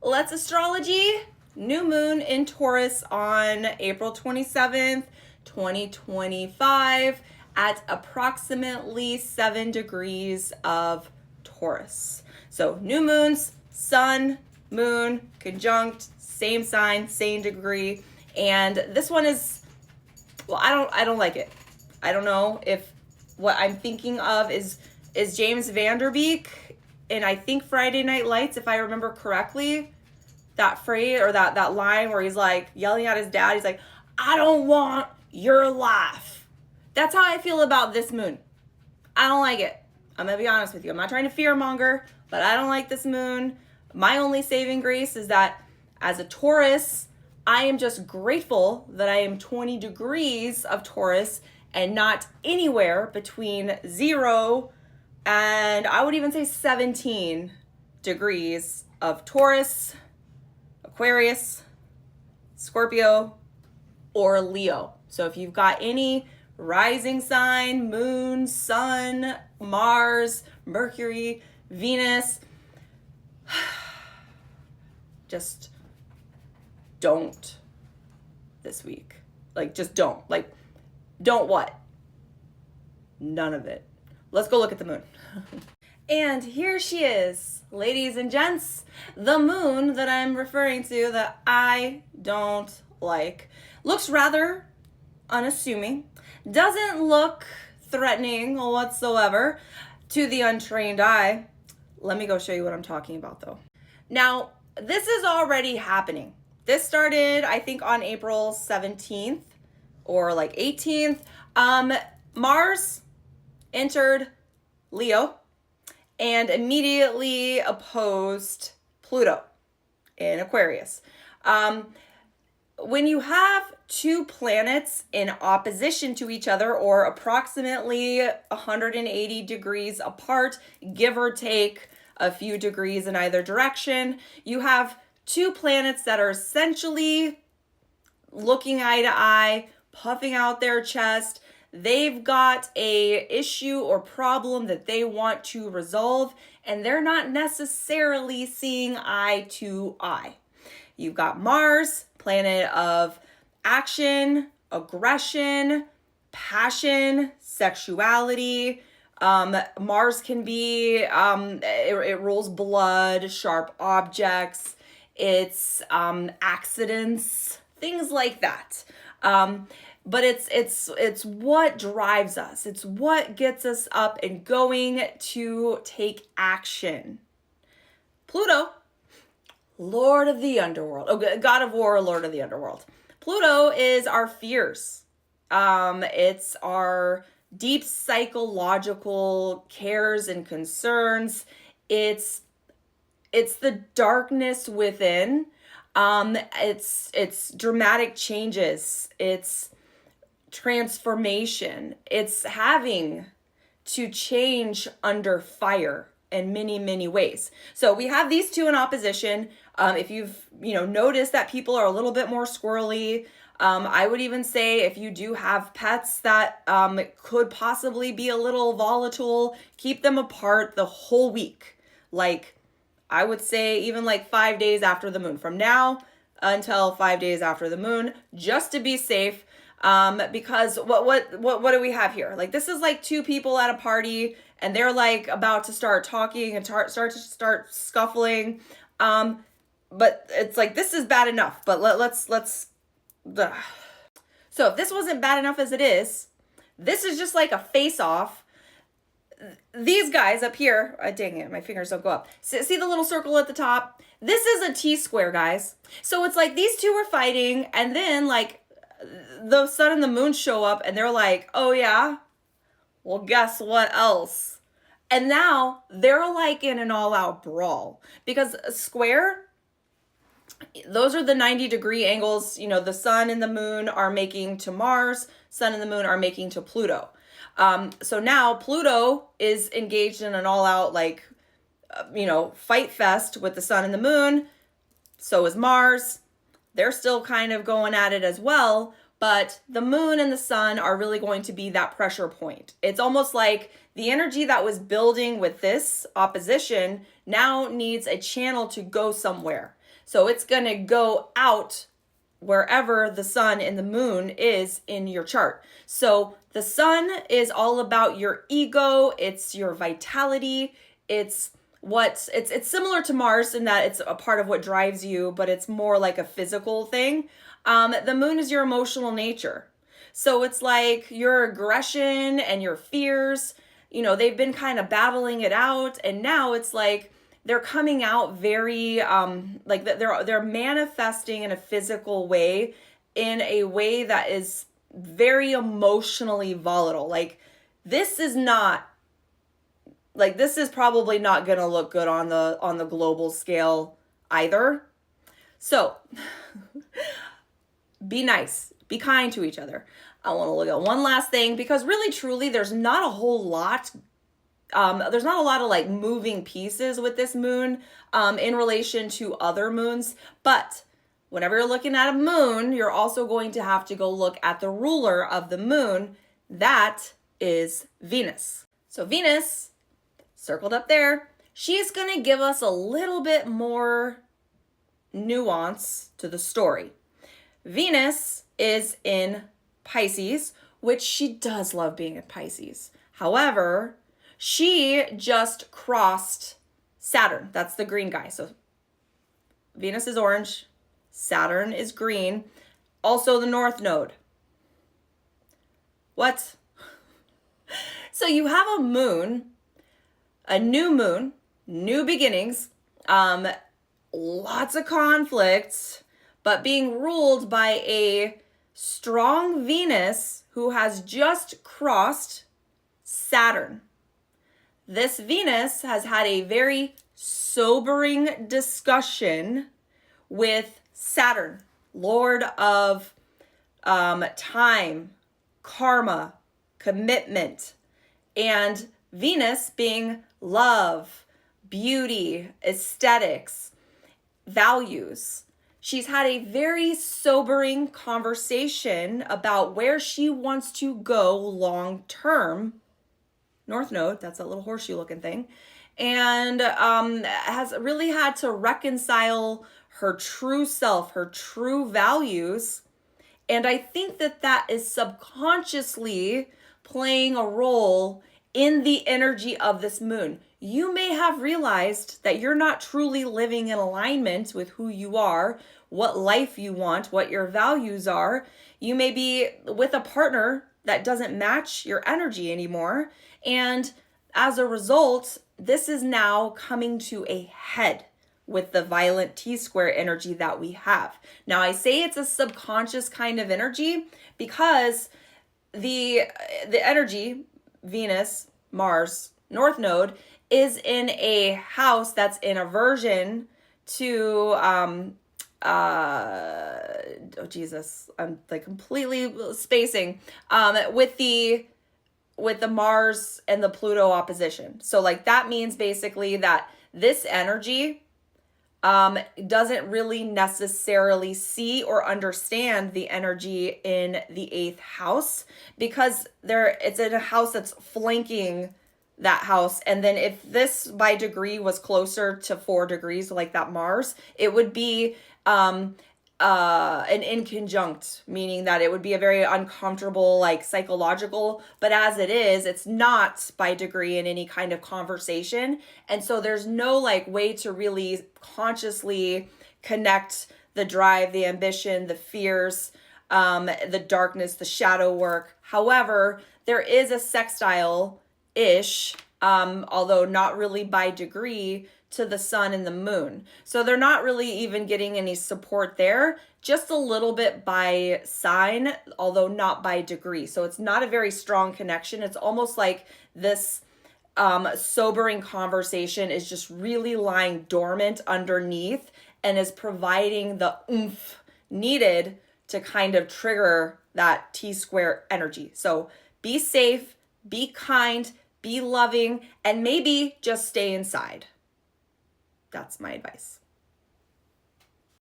Let's astrology. New moon in Taurus on April 27th, 2025 at approximately 7 degrees of Taurus. So new moons, sun, moon, conjunct, same sign, same degree. And this one is, well, I don't like it. I don't know if what I'm thinking of is James Vanderbeek in, I think, Friday Night Lights, if I remember correctly, that phrase or that line where he's like yelling at his dad. He's like, I don't want your life. That's how I feel about this moon. I don't like it. I'm going to be honest with you. I'm not trying to fearmonger, but I don't like this moon. My only saving grace is that as a Taurus, I am just grateful that I am 20 degrees of Taurus and not anywhere between 0 and I would even say 17 degrees of Taurus, Aquarius, Scorpio, or Leo. So if you've got any rising sign, moon, sun, Mars, Mercury, Venus, just don't this week. Like, just don't. Like, don't what? None of it. Let's go look at the moon. And here she is, ladies and gents, the moon that I'm referring to that I don't like. Looks rather unassuming. Doesn't look threatening whatsoever to the untrained eye. Let me go show you what I'm talking about though. Now, this is already happening. This started, I think, on April 17th or like 18th. Mars entered Leo and immediately opposed Pluto in Aquarius. When you have two planets in opposition to each other or approximately 180 degrees apart, give or take a few degrees in either direction, you have two planets that are essentially looking eye to eye, puffing out their chest. They've got a issue or problem that they want to resolve, and they're not necessarily seeing eye to eye. You've got Mars, planet of action, aggression, passion, sexuality. Mars can be, it rules blood, sharp objects, it's accidents, things like that. But it's what drives us. It's what gets us up and going to take action. Pluto, Lord of the Underworld. Oh, God of War, Lord of the Underworld. Pluto is our fears. It's our deep psychological cares and concerns. It's the darkness within. It's dramatic changes. It's transformation. It's having to change under fire in many, many ways. So we have these two in opposition. If you've, noticed that people are a little bit more squirrely, I would even say if you do have pets that could possibly be a little volatile, keep them apart the whole week. Like, I would say even like 5 days after the moon, from now until 5 days after the moon, just to be safe. Because what do we have here? Like, this is like two people at a party and they're like about to start talking and start scuffling. But it's like, this is bad enough, but let's so if this wasn't bad enough as it is, this is just like a face off. These guys up here, dang it, my fingers don't go up. See the little circle at the top? This is a T-square, guys. So it's like these two are fighting, and then like the sun and the moon show up, and they're like, oh yeah? Well, guess what else? And now they're like in an all-out brawl. Because a square, those are the 90-degree angles, the sun and the moon are making to Mars, sun and the moon are making to Pluto. So now Pluto is engaged in an all-out, fight fest with the sun and the moon. So is Mars. They're still kind of going at it as well. But the moon and the sun are really going to be that pressure point. It's almost like the energy that was building with this opposition now needs a channel to go somewhere. So it's going to go out wherever the sun and the moon is in your chart. So the sun is all about your ego, it's your vitality, it's similar to Mars in that it's a part of what drives you, but it's more like a physical thing. The moon is your emotional nature. So it's like your aggression and your fears, they've been kind of battling it out, and now it's like they're coming out very like they're manifesting in a physical way, in a way that is very emotionally volatile. Like this is probably not going to look good on the global scale either. So be nice, be kind to each other. I want to look at one last thing, because really truly there's not a whole lot there's not a lot of like moving pieces with this moon in relation to other moons. But whenever you're looking at a moon, you're also going to have to go look at the ruler of the moon. That is Venus. So Venus, circled up there, she's going to give us a little bit more nuance to the story. Venus is in Pisces, which she does love being in Pisces. However, she just crossed Saturn. That's the green guy. So Venus is orange, Saturn is green. Also the North Node. What? So you have a moon, a new moon, new beginnings, lots of conflicts, but being ruled by a strong Venus who has just crossed Saturn. This Venus has had a very sobering discussion with Saturn, Lord of time, karma, commitment, and Venus being love, beauty, aesthetics, values. She's had a very sobering conversation about where she wants to go long term. North Node, that's that little horseshoe looking thing, and has really had to reconcile her true self, her true values. And I think that is subconsciously playing a role in the energy of this moon. You may have realized that you're not truly living in alignment with who you are, what life you want, what your values are. You may be with a partner that doesn't match your energy anymore. And as a result, this is now coming to a head with the violent T-square energy that we have. Now, I say it's a subconscious kind of energy because the energy, Venus, Mars, North Node, is in a house that's in aversion to, oh Jesus, I'm like completely spacing, with the Mars and the Pluto opposition. So like that means basically that this energy doesn't really necessarily see or understand the energy in the 8th house, because it's in a house that's flanking that house. And then if this by degree was closer to 4 degrees, like that Mars, it would be an in conjunct, meaning that it would be a very uncomfortable, like psychological, but as it is, it's not by degree in any kind of conversation. And so there's no like way to really consciously connect the drive, the ambition, the fears, the darkness, the shadow work. However, there is a sextile-ish, although not really by degree, to the sun and the moon. So they're not really even getting any support there, just a little bit by sign, although not by degree. So it's not a very strong connection. It's almost like this sobering conversation is just really lying dormant underneath and is providing the oomph needed to kind of trigger that T-square energy. So be safe, be kind, be loving, and maybe just stay inside. That's my advice.